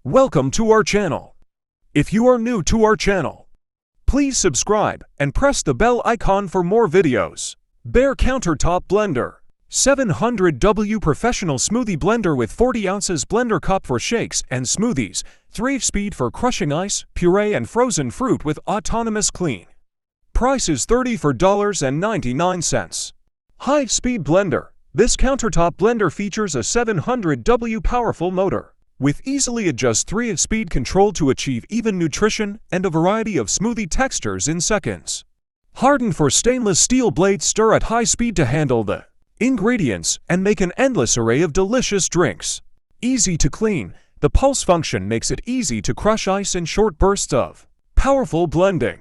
Welcome to our channel. If you are new to our channel, please subscribe and press the bell icon for more videos. Bear Countertop Blender 700W Professional Smoothie Blender with 40 ounces blender cup for shakes and smoothies, 3-speed for crushing ice, puree and frozen fruit with autonomous clean. Price is $34.99. High-speed blender. This countertop blender features a 700W powerful motor with easily adjust 3-speed control to achieve even nutrition and a variety of smoothie textures in seconds. Hardened for stainless steel blades, stir at high speed to handle the ingredients and make an endless array of delicious drinks. Easy to clean. The pulse function makes it easy to crush ice in short bursts of powerful blending.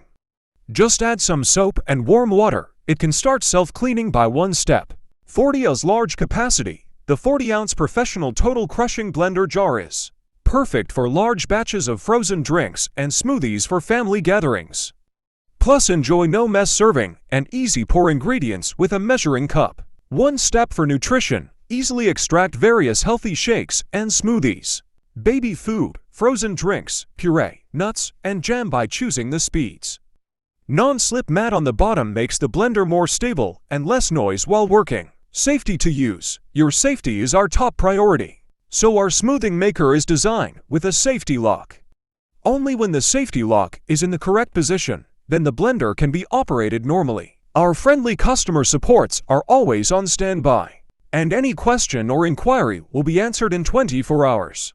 Just add some soap and warm water. It can start self-cleaning by one step. 40 oz large capacity. The 40-ounce professional total crushing blender jar is perfect for large batches of frozen drinks and smoothies for family gatherings. Plus, enjoy no-mess serving and easy pour ingredients with a measuring cup. One step for nutrition. Easily extract various healthy shakes and smoothies, baby food, frozen drinks, puree, nuts, and jam by choosing the speeds. Non-slip mat on the bottom makes the blender more stable and less noise while working. Safety to use. Your safety is our top priority. So our smoothing maker is designed with a safety lock. Only when the safety lock is in the correct position, then the blender can be operated normally. Our friendly customer supports are always on standby, and any question or inquiry will be answered in 24 hours.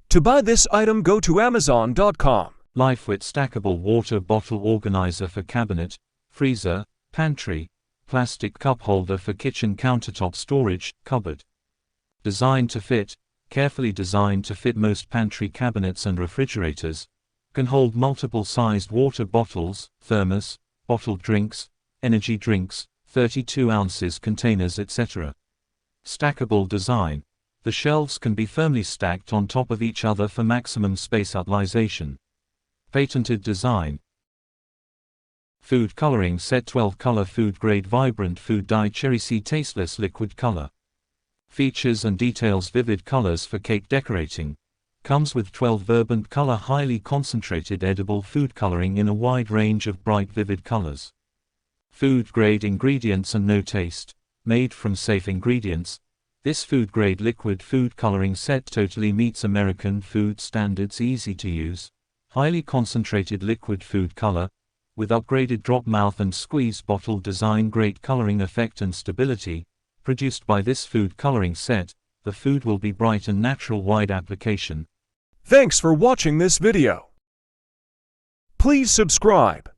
To buy this item, go to Amazon.com. Lightweight stackable water bottle organizer for cabinet, freezer, pantry. Plastic cup holder for kitchen countertop storage, cupboard. Designed to fit, carefully designed to fit most pantry cabinets and refrigerators. Can hold multiple sized water bottles, thermos, bottled drinks, energy drinks, 32 ounces containers, etc. Stackable design. The shelves can be firmly stacked on top of each other for maximum space utilization. Patented design. Food coloring set. 12 color food grade vibrant food dye cherry seed tasteless liquid color. Features and details. Vivid colors for cake decorating. Comes with 12 vibrant color highly concentrated edible food coloring in a wide range of bright vivid colors. Food grade ingredients and no taste. Made from safe ingredients, this food grade liquid food coloring set totally meets American food standards. Easy to use, highly concentrated liquid food color with upgraded drop mouth and squeeze bottle design. Great coloring effect and stability. Produced by this food coloring set, the food will be bright and natural. Wide application. Thanks for watching this video. Please subscribe.